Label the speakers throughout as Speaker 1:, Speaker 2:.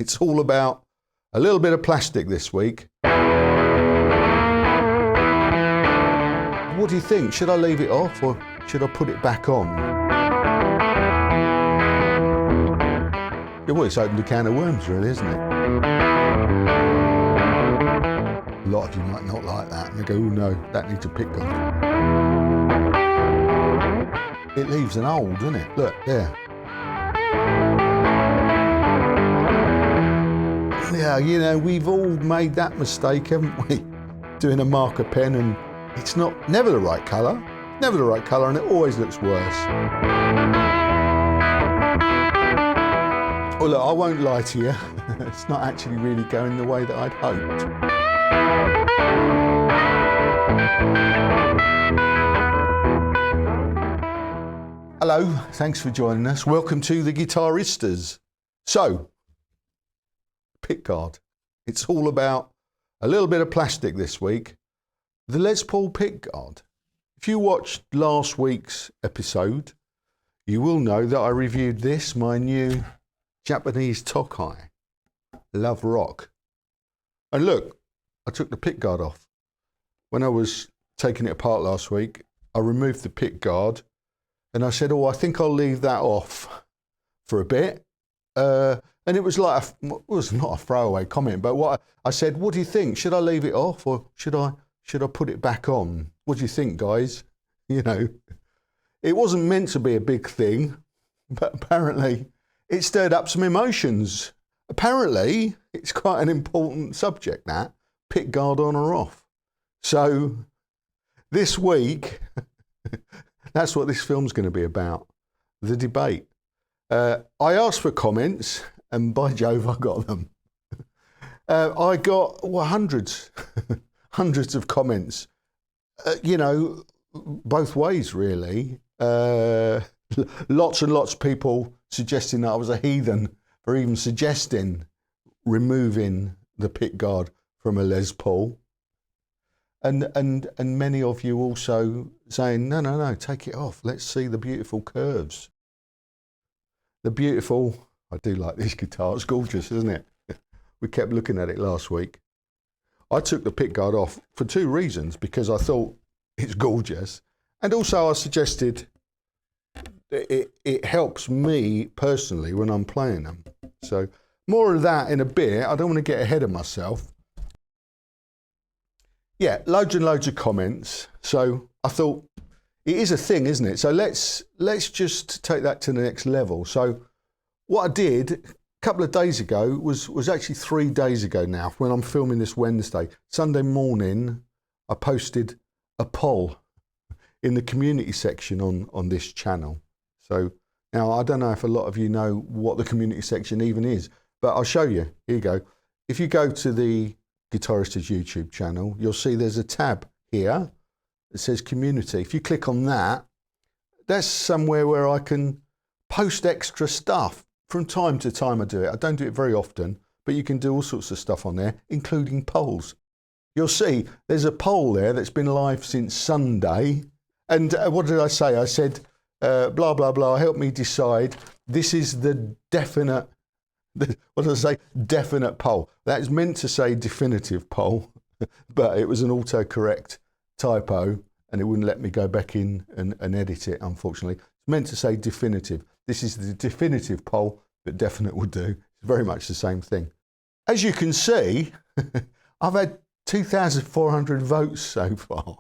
Speaker 1: It's all about a little bit of plastic this week. What do you think? Should I leave it off or should I put it back on? Yeah, well, it's opened a can of worms, really, isn't it? A lot of you might not like that, and they go, oh no, that needs a pickguard. It leaves an hole, doesn't it? Look, there. Yeah, you know, we've all made that mistake, haven't we? Doing a marker pen and it's never the right colour, and it always looks worse. Well, look, I won't lie to you. It's not actually really going the way that I'd hoped. Hello, thanks for joining us. Welcome to the Guitaristas. So, pickguard. It's all about a little bit of plastic this week. The Les Paul pickguard. If you watched last week's episode, you will know that I reviewed this, my new Japanese Tokai. Love rock. And look, I took the pickguard off. When I was taking it apart last week, I removed the pickguard and I said, oh, I think I'll leave that off for a bit. And it was like, it was not a throwaway comment, but what I said, what do you think? Should I leave it off or should I put it back on? What do you think, guys? You know, it wasn't meant to be a big thing, but apparently it stirred up some emotions. Apparently, it's quite an important subject, that, pickguard on or off. So this week, that's what this film's going to be about, the debate. I asked for comments, and by Jove, I got them. I got hundreds of comments, you know, both ways, really. Lots and lots of people suggesting that I was a heathen for even suggesting removing the pickguard from a Les Paul. And many of you also saying, no, take it off. Let's see the beautiful curves. The beautiful, I do like this guitar, it's gorgeous, isn't it? We kept looking at it last week. I took the pickguard off for two reasons, because I thought it's gorgeous. And also I suggested it helps me personally when I'm playing them. So more of that in a bit. I don't want to get ahead of myself. Yeah, loads and loads of comments. So I thought it is a thing, isn't it? So let's just take that to the next level. So what I did a couple of days ago was actually 3 days ago now, when I'm filming this Wednesday. Sunday morning, I posted a poll in the community section on this channel. So now I don't know if a lot of you know what the community section even is, but I'll show you. Here you go. If you go to the Guitaristas YouTube channel, you'll see there's a tab here that says community. If you click on that, that's somewhere where I can post extra stuff. From time to time I do it. I don't do it very often, but you can do all sorts of stuff on there, including polls. You'll see there's a poll there that's been live since Sunday. And what did I say? I said, blah, blah, blah, help me decide. This is the definite, what did I say? Definite poll. That is meant to say definitive poll, but it was an autocorrect typo and it wouldn't let me go back in and edit it, unfortunately. It's meant to say definitive. This is the definitive poll, but definite would do. It's very much the same thing. As you can see, I've had 2,400 votes so far,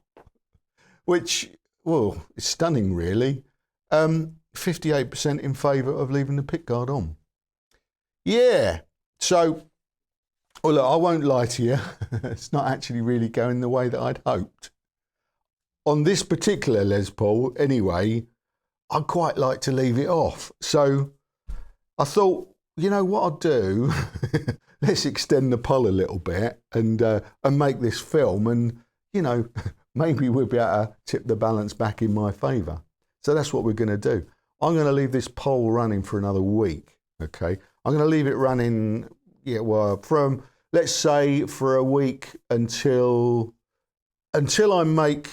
Speaker 1: which, well, it's stunning, really. 58% in favour of leaving the pickguard on. Yeah, so, well, look, I won't lie to you. It's not actually really going the way that I'd hoped. On this particular Les Paul, anyway, I'd quite like to leave it off. So I thought, you know what I'll do? Let's extend the poll a little bit and make this film, and, you know, maybe we'll be able to tip the balance back in my favour. So that's what we're going to do. I'm going to leave this poll running for another week, okay? I'm going to leave it running, yeah, well, from, let's say, for a week until I make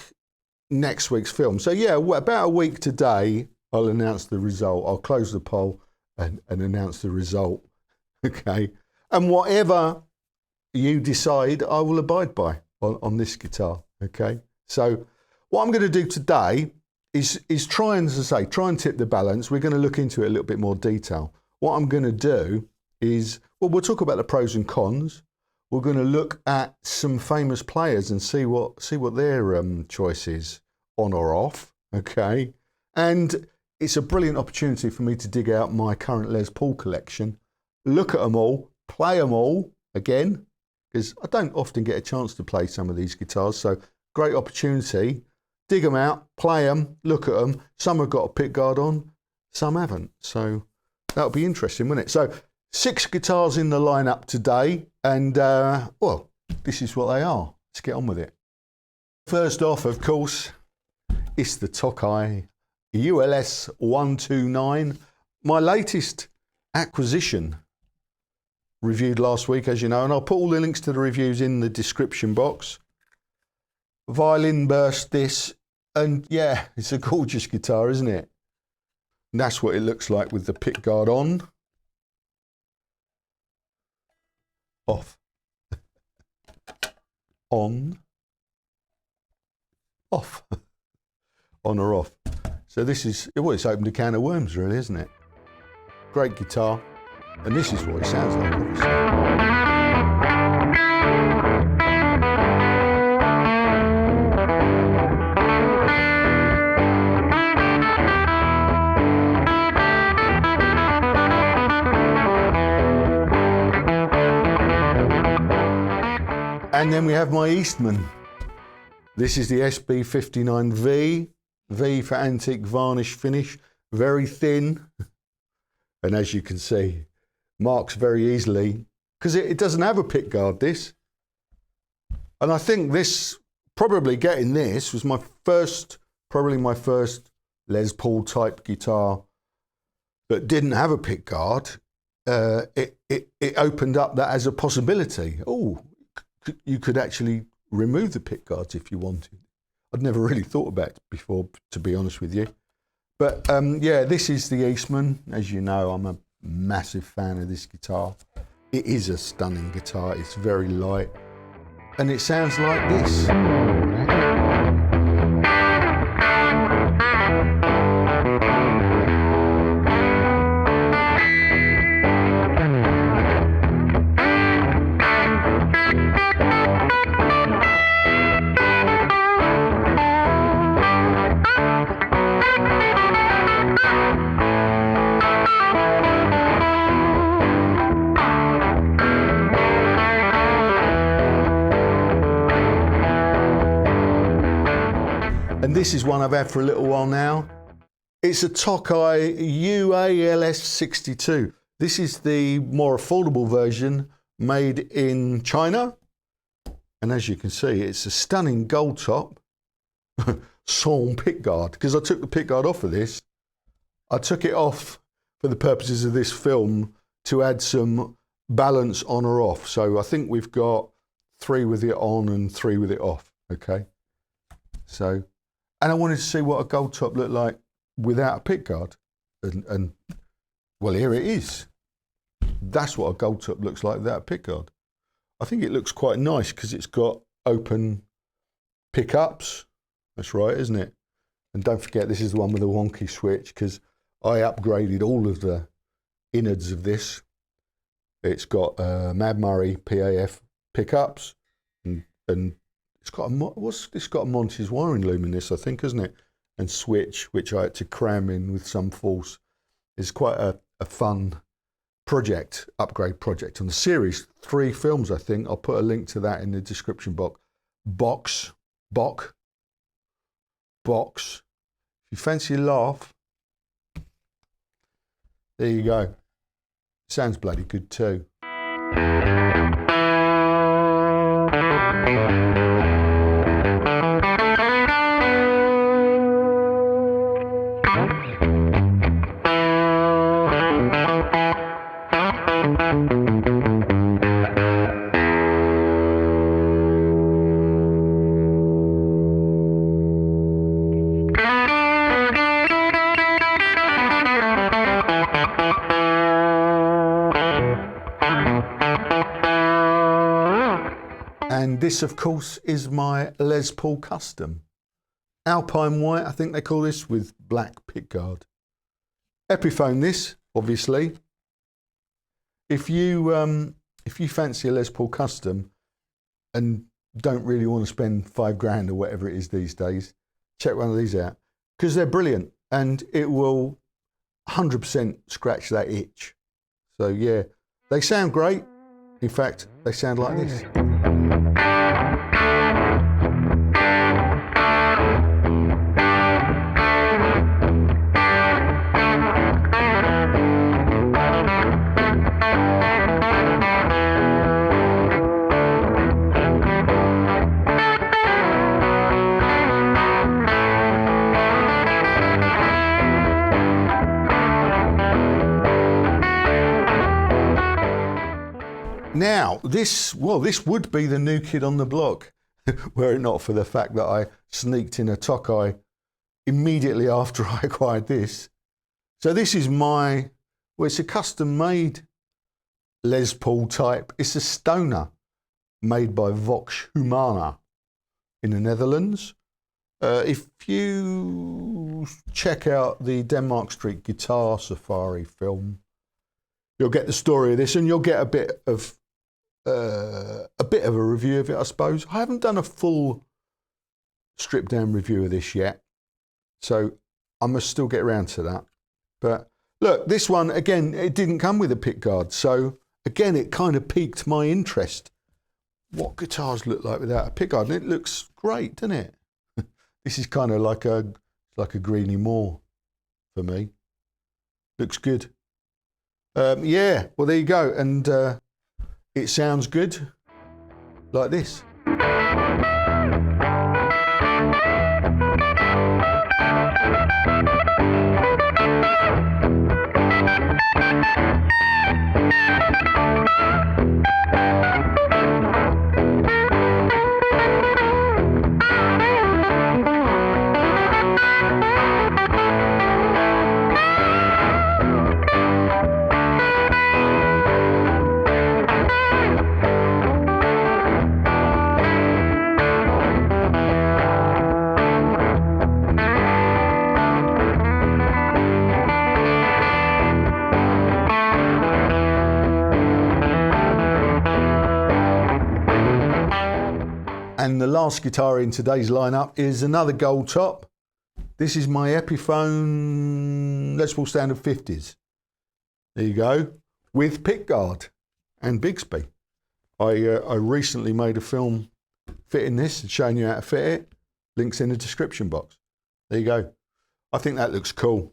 Speaker 1: next week's film. So yeah, about a week today, I'll announce the result. I'll close the poll and announce the result, okay? And whatever you decide, I will abide by on this guitar, okay? So what I'm going to do today is try and, as I say, try and tip the balance. We're going to look into it a little bit more detail. What I'm going to do is, well, we'll talk about the pros and cons. We're going to look at some famous players and see what their choice is, on or off, okay? And it's a brilliant opportunity for me to dig out my current Les Paul collection, look at them all, play them all again, because I don't often get a chance to play some of these guitars, so great opportunity. Dig them out, play them, look at them. Some have got a pickguard on, some haven't. So that'll be interesting, won't it? So 6 guitars in the lineup today, and well, this is what they are. Let's get on with it. First off, of course, it's the Tokai ULS 129, my latest acquisition, reviewed last week, as you know, and I'll put all the links to the reviews in the description box. Violin burst this, and yeah, it's a gorgeous guitar, isn't it? And that's what it looks like with the pickguard on. Off. On. Off. On or off. So this is, well, it's opened a can of worms really, isn't it? Great guitar. And this is what it sounds like, obviously. And then we have my Eastman. This is the SB59V, V for antique varnish finish, very thin. And as you can see, marks very easily, because it doesn't have a pickguard, this. And I think this, probably getting this, was probably my first Les Paul type guitar that didn't have a pickguard. It opened up that as a possibility. Oh, you could actually remove the pickguards if you wanted. I'd never really thought about it before, to be honest with you. But yeah, this is the Eastman. As you know, I'm a massive fan of this guitar. It is a stunning guitar. It's very light. And it sounds like this. And this is one I've had for a little while now. It's a Tokai UALS 62. This is the more affordable version made in China. And as you can see, it's a stunning gold top, sawn pickguard, because I took the pickguard off of this. I took it off for the purposes of this film to add some balance on or off. So I think we've got 3 with it on and 3 with it off, okay? So, and I wanted to see what a gold top looked like without a pickguard. And well, here it is. That's what a gold top looks like without a pickguard. I think it looks quite nice because it's got open pickups. That's right, isn't it? And don't forget, this is the one with the wonky switch, because I upgraded all of the innards of this. It's got Mad Murray PAF pickups, and it's got it's got a Monty's wiring loom in this, I think, isn't it? And switch, which I had to cram in with some force. It's quite a fun project, upgrade project on the series. 3 films, I think. I'll put a link to that in the description box. If you fancy a laugh, there you go. Sounds bloody good too. And this, of course, is my Les Paul Custom. Alpine white, I think they call this, with black pickguard. Epiphone this, obviously. If you fancy a Les Paul Custom and don't really want to spend £5 or whatever it is these days, check one of these out, because they're brilliant and it will 100% scratch that itch. So yeah, they sound great. In fact, they sound like this. Now, this would be the new kid on the block, were it not for the fact that I sneaked in a Tokai immediately after I acquired this. So this is it's a custom-made Les Paul type. It's a stoner made by Vox Humana in the Netherlands. If you check out the Denmark Street Guitar Safari film, you'll get the story of this, and you'll get a bit of a review of it, I suppose. I haven't done a full stripped down review of this yet, so I must still get around to that. But look, this one, again, it didn't come with a pickguard, so again, it kind of piqued my interest. What guitars look like without a pickguard? And it looks great, doesn't it? This is kind of like a Greeny Moore for me. Looks good. Yeah, well, there you go. And it sounds good like this. And the last guitar in today's lineup is another gold top. This is my Epiphone Les Paul Standard 50s. There you go, with pickguard and Bigsby. I recently made a film fitting this and showing you how to fit it. Links in the description box. There you go. I think that looks cool.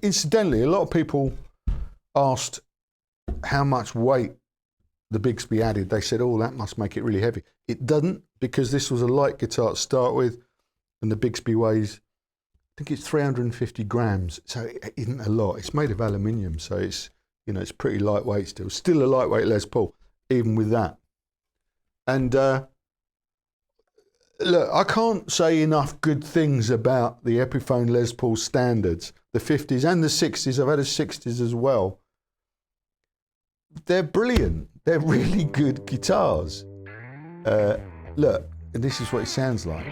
Speaker 1: Incidentally, a lot of people asked how much weight the Bigsby added. They said, oh, that must make it really heavy. It doesn't, because this was a light guitar to start with, and the Bigsby weighs, I think it's 350 grams, so it isn't a lot. It's made of aluminium, so it's, you know, it's pretty lightweight still. Still a lightweight Les Paul, even with that. And look, I can't say enough good things about the Epiphone Les Paul standards, the 50s and the 60s. I've had a 60s as well. They're brilliant. They're really good guitars. Look, and this is what it sounds like.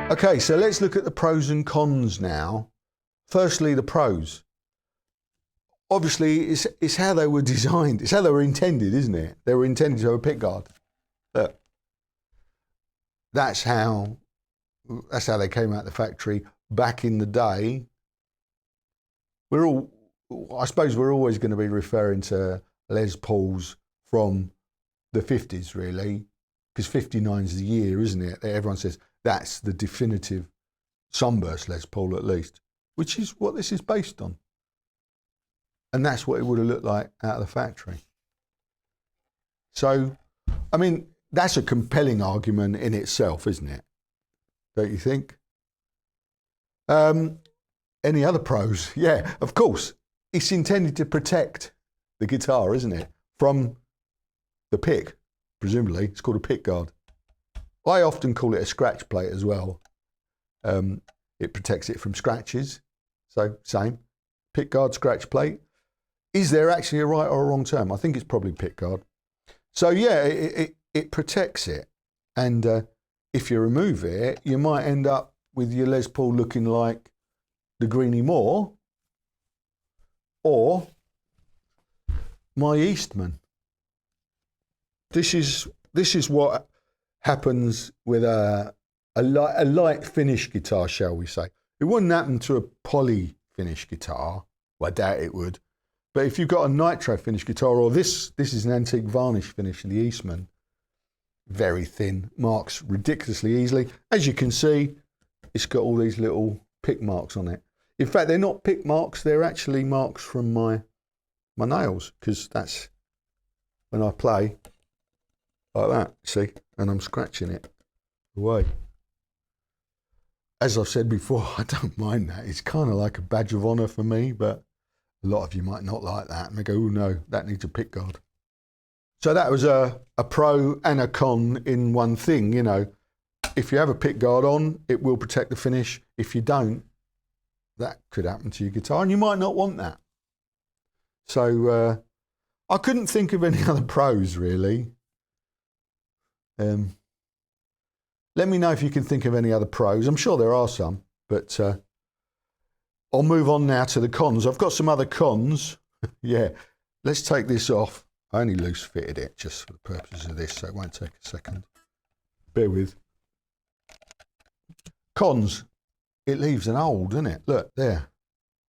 Speaker 1: Okay, so let's look at the pros and cons now. Firstly, the pros. Obviously, it's how they were designed. It's how they were intended, isn't it? They were intended to have a pickguard. Look, that's how they came out of the factory back in the day. I suppose we're always going to be referring to Les Pauls from the 50s, really, because 59 is the year, isn't it? Everyone says That's the definitive sunburst Les Paul, at least, which is what this is based on. And that's what it would have looked like out of the factory. So, I mean, that's a compelling argument in itself, isn't it? Don't you think? Any other pros? Yeah, of course. It's intended to protect the guitar, isn't it? From the pick, presumably. It's called a pickguard. I often call it a scratch plate as well. It protects it from scratches. So, same. Pickguard, scratch plate. Is there actually a right or a wrong term? I think it's probably pickguard. So, yeah, it protects it. And if you remove it, you might end up with your Les Paul looking like the Greenie Moore or my Eastman. This is what happens with a light finish guitar, shall we say. It wouldn't happen to a poly finish guitar. Well, I doubt it would. But if you've got a nitro finish guitar, or this is an antique varnish finish in the Eastman, very thin, marks ridiculously easily. As you can see, it's got all these little pick marks on it. In fact, they're not pick marks, they're actually marks from my nails, because that's when I play like that, see, and I'm scratching it away. As I've said before, I don't mind that. It's kind of like a badge of honour for me, but a lot of you might not like that. And they go, oh no, that needs a pickguard. So that was a pro and a con in one thing, you know. If you have a pickguard on, it will protect the finish. If you don't, that could happen to your guitar, and you might not want that. So I couldn't think of any other pros, really. Let me know if you can think of any other pros. I'm sure there are some, but I'll move on now to the cons. I've got some other cons. Yeah, let's take this off. I only loose fitted it just for the purposes of this, so it won't take a second. Bear with. Cons. It leaves an hole, doesn't it? Look, there.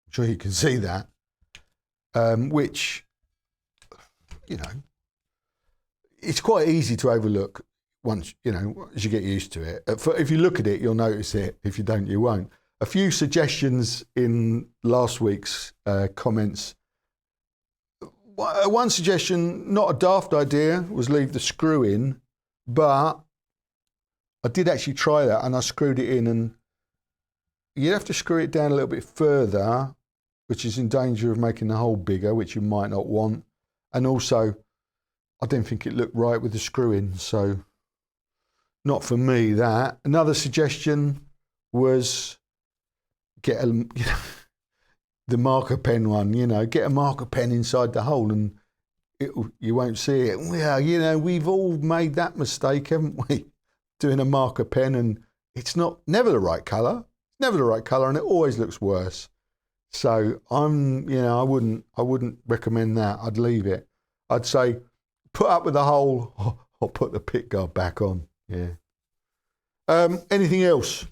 Speaker 1: I'm sure you can see that. Which, you know, it's quite easy to overlook once, you know, as you get used to it. If you look at it, you'll notice it. If you don't, you won't. A few suggestions in last week's comments. One suggestion, not a daft idea, was leave the screw in, but I did actually try that, and I screwed it in, and you'd have to screw it down a little bit further, which is in danger of making the hole bigger, which you might not want. And also, I didn't think it looked right with the screw in, so not for me, that. Another suggestion was get the marker pen one, you know, get a marker pen inside the hole and you won't see it. Well, you know, we've all made that mistake, haven't we? Doing a marker pen, and it's never the right colour. It's never the right colour, and it always looks worse. So I wouldn't recommend that. I'd leave it. I'd say put up with the hole or put the pickguard back on. Yeah. Anything else?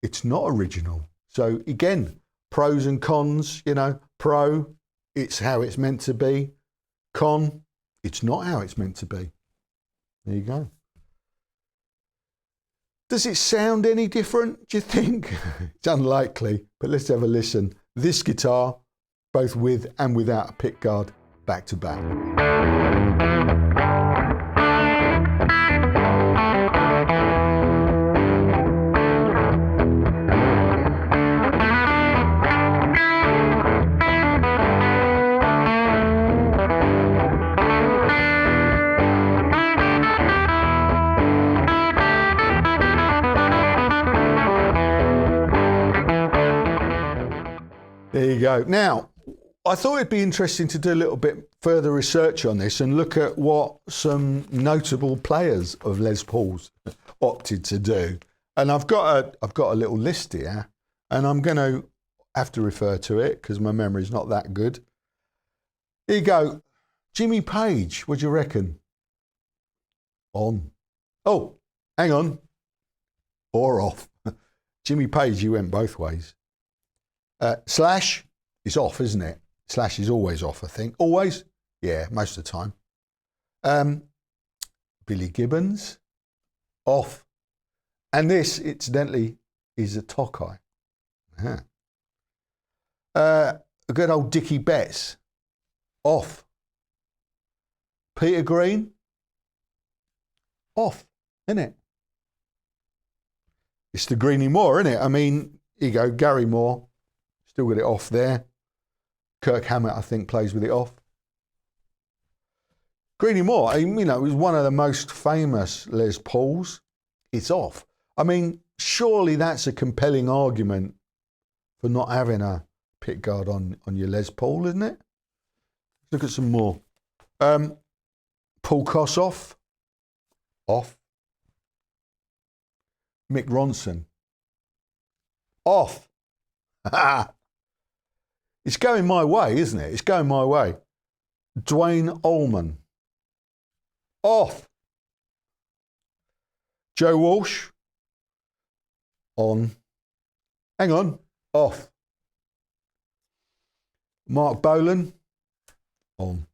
Speaker 1: It's not original. So again, pros and cons, you know, pro, it's how it's meant to be. Con, it's not how it's meant to be. There you go. Does it sound any different, do you think? It's unlikely, but let's have a listen. This guitar, both with and without a pickguard, back to back. There you go. Now, I thought it'd be interesting to do a little bit further research on this and look at what some notable players of Les Pauls opted to do. And I've got a little list here, and I'm going to have to refer to it because my memory's not that good. Here you go. Jimmy Page, what do you reckon? On. Oh, hang on. Or off. Jimmy Page, you went both ways. Slash is off, isn't it? Slash is always off, I think. Always? Yeah, most of the time. Billy Gibbons, off. And this, incidentally, is a Tokai. A good old Dickie Betts, off. Peter Green, off, isn't it? It's the Greenie Moore, isn't it? I mean, here you go, Gary Moore, still got it off there. Kirk Hammett, I think, plays with it off. Greenie Moore, you know, was one of the most famous Les Pauls. It's off. I mean, surely that's a compelling argument for not having a pickguard on your Les Paul, isn't it? Look at some more. Paul Kossoff, off. Mick Ronson, off. It's going my way, isn't it? It's going my way. Dwayne Allman, off. Joe Walsh, on. Hang on, off. Mark Bolan, on.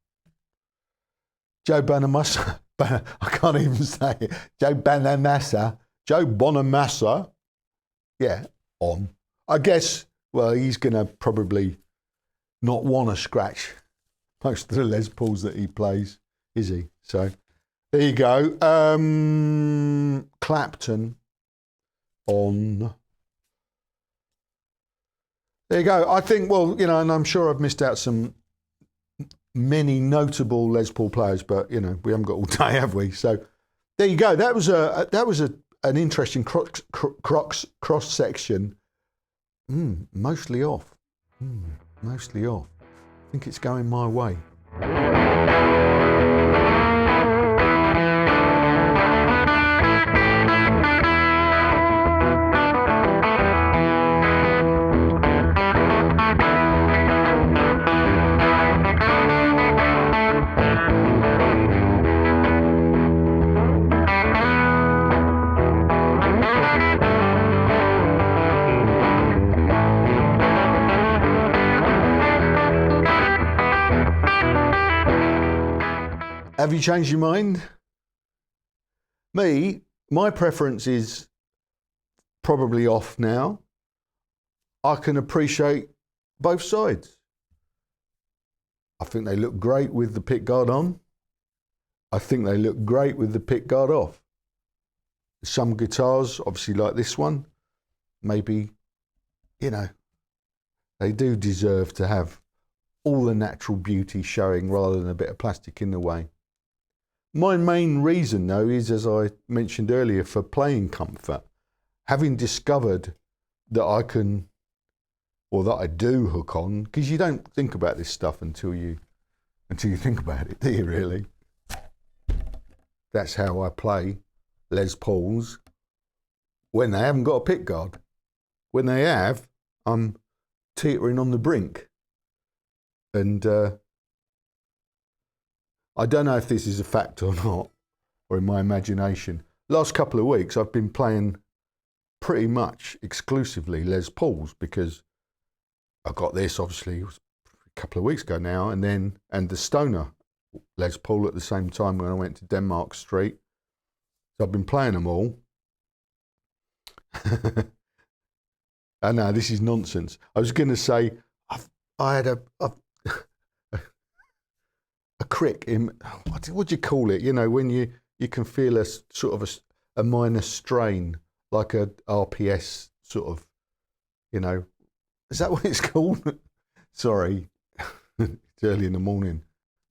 Speaker 1: Joe Bonamassa, I can't even say it. Joe Bonamassa, yeah, on. I guess, well, he's going to probably not want to scratch most of the Les Pauls that he plays, is he? So, there you go. Clapton, on. There you go. I think, well, you know, and I'm sure I've missed out many notable Les Paul players, but, you know, we haven't got all day, have we? So, there you go. That was an interesting cross section. Mostly off. Mostly off. I think it's going my way. Have you changed your mind? My preference is probably off now. I can appreciate both sides. I think they look great with the pickguard on. I think they look great with the pickguard off. Some guitars, obviously like this one, maybe, you know, they do deserve to have all the natural beauty showing rather than a bit of plastic in the way. My main reason, though, is, as I mentioned earlier, for playing comfort. Having discovered that I can, or that I do hook on, because you don't think about this stuff until you think about it, do you really? That's how I play Les Pauls when they haven't got a pickguard. When they have, I'm teetering on the brink. And I don't know if this is a fact or not, or in my imagination. Last couple of weeks, I've been playing pretty much exclusively Les Pauls because I got this, obviously, a couple of weeks ago now, and the Stoner Les Paul at the same time when I went to Denmark Street. So I've been playing them all. I know, this is nonsense. I was going to say, I had a crick in, what do you call it? You know, when you can feel a sort of a minor strain, like a RPS sort of, you know, is that what it's called? Sorry, it's early in the morning.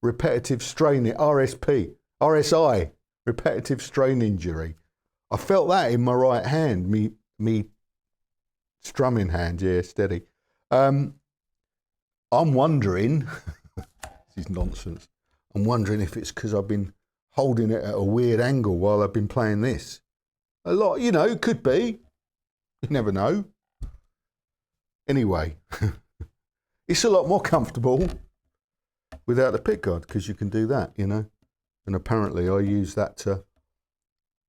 Speaker 1: Repetitive strain, RSI, repetitive strain injury. I felt that in my right hand, me strumming hand, yeah, steady. I'm wondering, this is nonsense, I'm wondering if it's because I've been holding it at a weird angle while I've been playing this. A lot, you know, it could be. You never know. Anyway, it's a lot more comfortable without the pickguard because you can do that, you know. And apparently I use that to,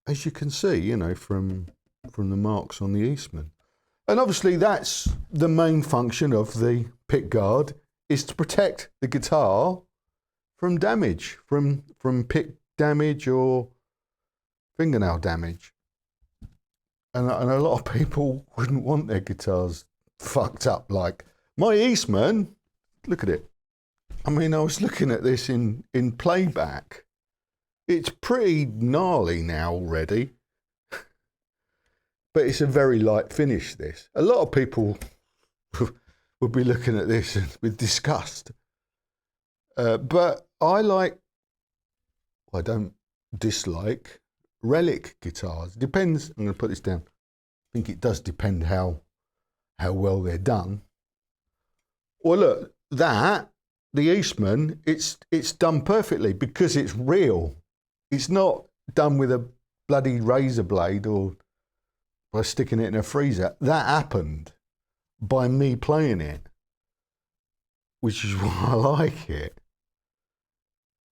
Speaker 1: as you can see, you know, from the marks on the Eastman. And obviously that's the main function of the pickguard, is to protect the guitar from damage, from pick damage or fingernail damage. and a lot of people wouldn't want their guitars fucked up. Like my Eastman, look at it. I mean, I was looking at this in playback. It's pretty gnarly now already, but it's a very light finish, this. A lot of people would be looking at this with disgust. But I don't dislike relic guitars. Depends, I'm going to put this down. I think it does depend how well they're done. Well, look, the Eastman, it's done perfectly because it's real. It's not done with a bloody razor blade or by sticking it in a freezer. That happened by me playing it, which is why I like it.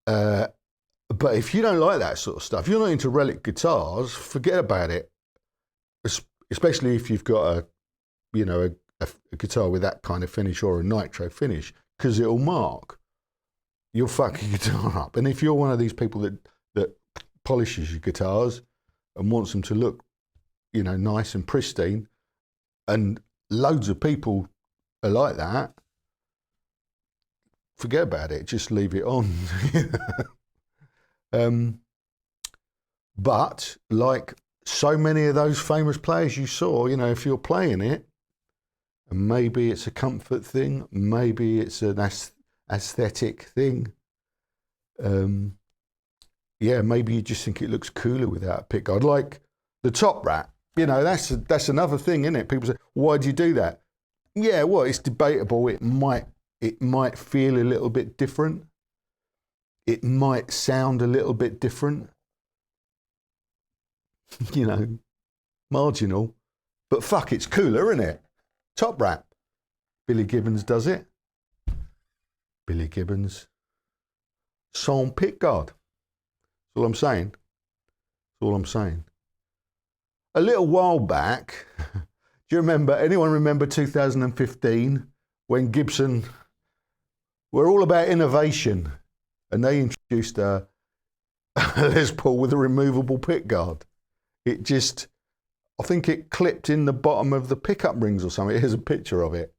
Speaker 1: But if you don't like that sort of stuff, you're not into relic guitars, forget about it. Especially if you've got a guitar with that kind of finish or a nitro finish, because it'll mark. You'll fuck your guitar up. And if you're one of these people that polishes your guitars and wants them to look, nice and pristine, and loads of people are like that, forget about it. Just leave it on. But like so many of those famous players you saw, if you're playing it, and maybe it's a comfort thing, maybe it's an aesthetic thing. Maybe you just think it looks cooler without a pickguard. Like the top wrap, that's another thing, isn't it? People say, why'd you do that? Yeah, well, it's debatable. It might feel a little bit different. It might sound a little bit different. Marginal. But fuck, it's cooler, isn't it? Top wrap. Billy Gibbons does it. Billy Gibbons. Sans pickguard. That's all I'm saying. That's all I'm saying. A little while back, do you remember, anyone remember 2015 when Gibson were all about innovation and they introduced a Les Paul with a removable pickguard? It just, I think it clipped in the bottom of the pickup rings or something. Here's a picture of it.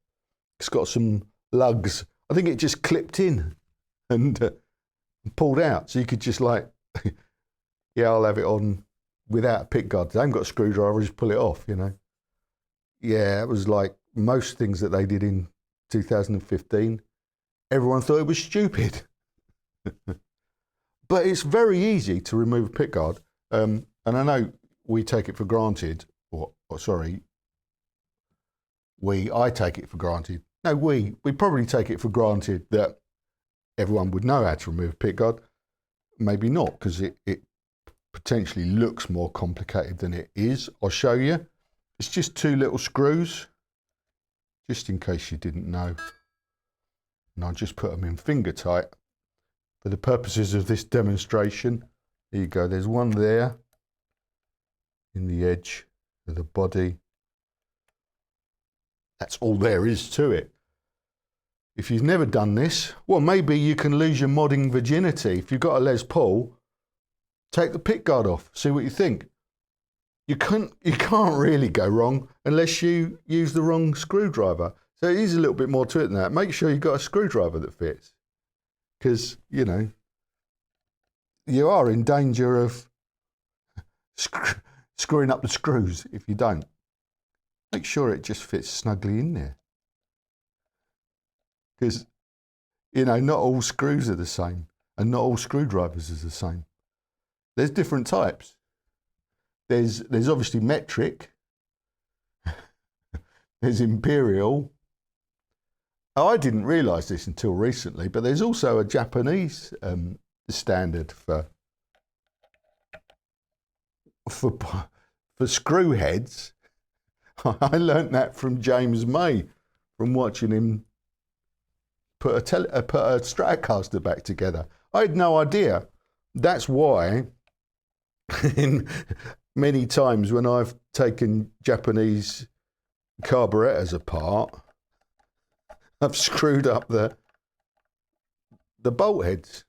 Speaker 1: It's got some lugs. I think it just clipped in and pulled out. So you could just I'll have it on without a pickguard. They haven't got a screwdriver, just pull it off, Yeah, it was like most things that they did in 2015. Everyone thought it was stupid. But it's very easy to remove a pickguard. And I know we take it for granted, I take it for granted. No, we probably take it for granted that everyone would know how to remove a pickguard. Maybe not, because it potentially looks more complicated than it is. I'll show you. It's just two little screws, just in case you didn't know. And I'll just put them in finger tight for the purposes of this demonstration. There you go. There's one there in the edge of the body. That's all there is to it. If you've never done this, well, maybe you can lose your modding virginity. If you've got a Les Paul, take the pickguard off, see what you think. You can't really go wrong unless you use the wrong screwdriver. So it is a little bit more to it than that. Make sure you've got a screwdriver that fits, because, you are in danger of screwing up the screws if you don't. Make sure it just fits snugly in there. Because, not all screws are the same, and not all screwdrivers are the same. There's different types. There's obviously metric. There's imperial. Oh, I didn't realise this until recently, but there's also a Japanese standard for screw heads. I learnt that from James May, from watching him put a Stratocaster back together. I had no idea. That's why in many times when I've taken Japanese carburetors apart, I've screwed up the bolt heads.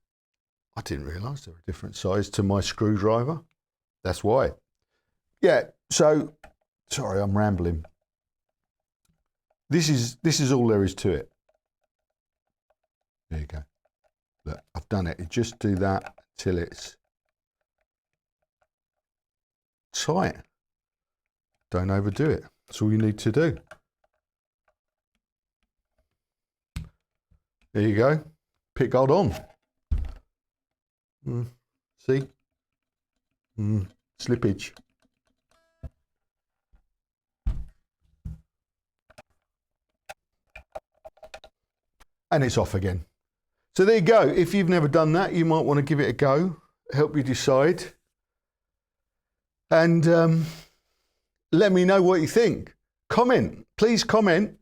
Speaker 1: I didn't realise they were a different size to my screwdriver. That's why. Yeah, so Sorry, I'm rambling. This is all there is to it. There you go. Look, I've done it. You just do that till it's tight. Don't overdo it. That's all you need to do. There you go. Pickguard on. See? Slippage. And it's off again. So there you go. If you've never done that, you might want to give it a go. Help you decide. And let me know what you think. Comment. Please comment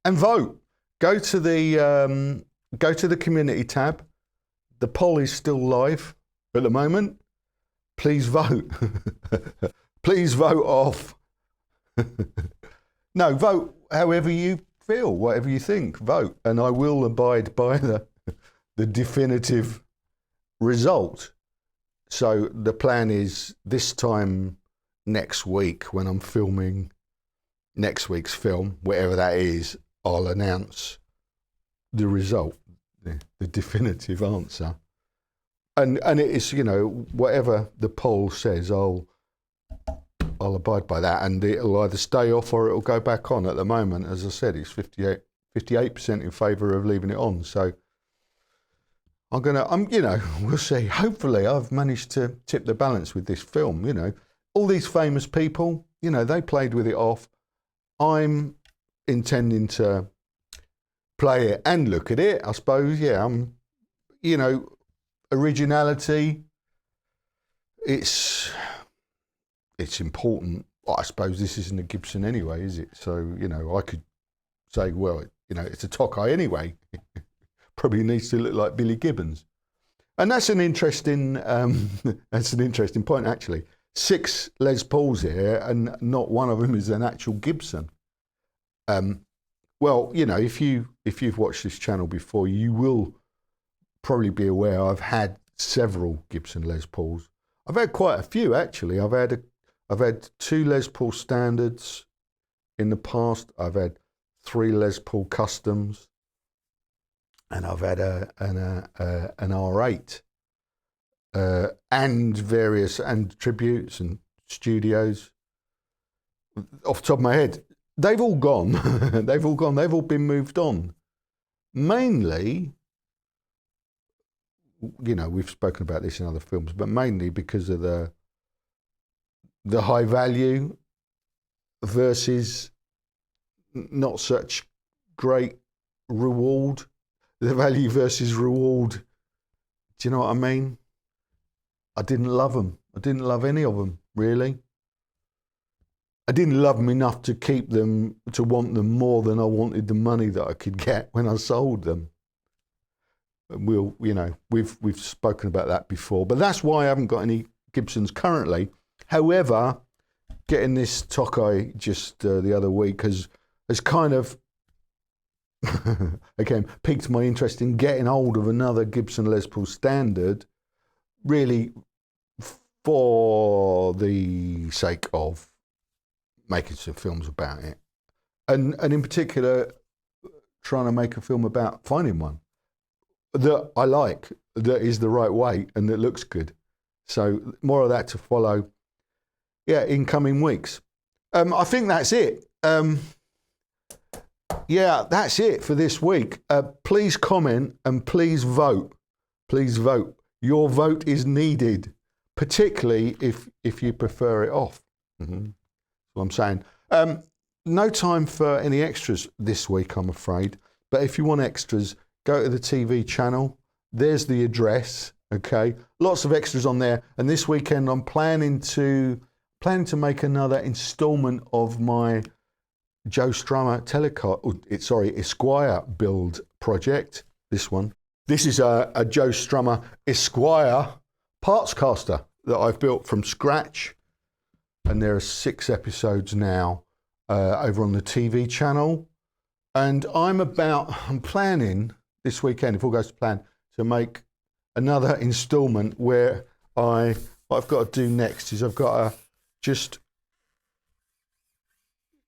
Speaker 1: and vote. Go to the community tab. The poll is still live at the moment. Please vote. Please vote off. No, vote however you feel, whatever you think, vote. And I will abide by the definitive result. So the plan is this time next week, when I'm filming next week's film, whatever that is, I'll announce the result, the definitive answer. And it is, you know, whatever the poll says, I'll abide by that, and it'll either stay off or it'll go back on. At the moment, as I said, it's 58% in favour of leaving it on. So you know, we'll see. Hopefully I've managed to tip the balance with this film. You know, all these famous people, you know, they played with it off. I'm intending to play it and look at it, I suppose. Yeah, you know, originality, it's important. I suppose this isn't a Gibson anyway, is it? So, you know, I could say, well, you know, it's a Tokai anyway. Probably needs to look like Billy Gibbons. And that's an interesting point, actually. 6 Les Pauls here, and not one of them is an actual Gibson. Well, you know, if you've watched this channel before, you will probably be aware I've had several Gibson Les Pauls. I've had quite a few, actually. I've had 2 Les Paul standards in the past. I've had 3 Les Paul customs, and I've had an R8 and various tributes and studios. Off the top of my head, they've all gone. They've all been moved on. Mainly, you know, we've spoken about this in other films, but mainly because of the high value versus not such great reward. The value versus reward. Do you know what I mean? I didn't love them. I didn't love any of them, really. I didn't love them enough to keep them, to want them more than I wanted the money that I could get when I sold them. You know, we've spoken about that before, but that's why I haven't got any Gibsons currently. However, getting this Tokai just the other week has kind of again piqued my interest in getting hold of another Gibson Les Paul standard, really for the sake of making some films about it, and in particular trying to make a film about finding one that I like, that is the right weight and that looks good. So more of that to follow, yeah, in coming weeks. I think that's it. Yeah, that's it for this week. Please comment and please vote. Please vote. Your vote is needed, particularly if you prefer it off. That's what I'm saying. No time for any extras this week, I'm afraid. But if you want extras, go to the TV channel. There's the address. Okay, lots of extras on there. And this weekend, I'm planning to make another instalment of my Joe Strummer Esquire build project. This one. This is a Joe Strummer Esquire parts caster that I've built from scratch. And there are 6 episodes now over on the TV channel. And I'm planning this weekend, if all goes to plan, to make another instalment where what I've got to do next is I've got to just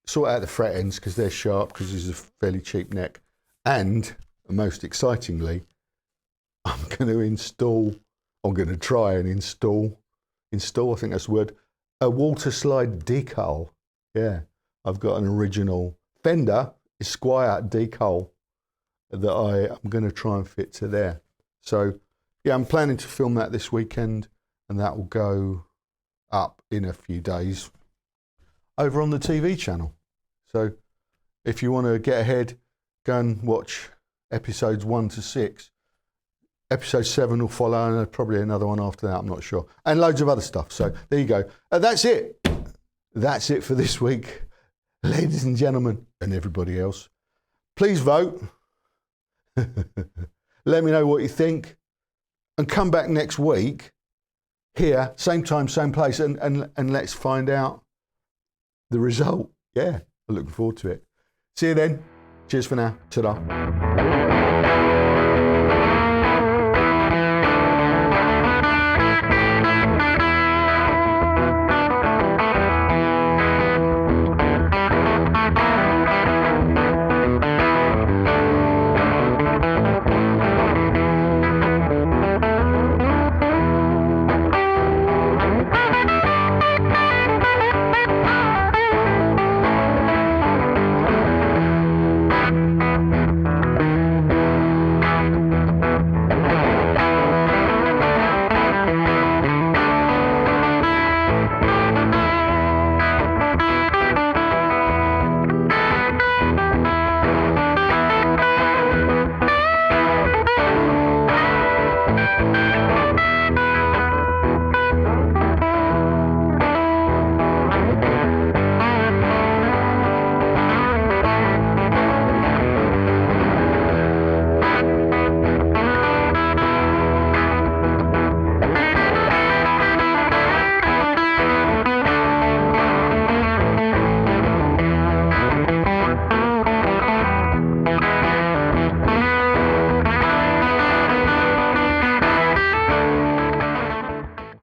Speaker 1: sort out the fret ends because they're sharp because this is a fairly cheap neck. And most excitingly, I'm going to try and install, I think that's the word, a water slide decal. Yeah, I've got an original Fender Esquire decal that I'm going to try and fit to there. So yeah, I'm planning to film that this weekend, and that will go up in a few days over on the TV channel. So if you want to get ahead, go and watch episodes 1 to 6. Episode 7 will follow, and probably another one after that, I'm not sure. And loads of other stuff. So there you go. That's it. That's it for this week. Ladies and gentlemen, and everybody else, please vote. Let me know what you think. And come back next week, here, same time, same place, and let's find out the result. Yeah, I'm looking forward to it. See you then. Cheers for now. Ta-da.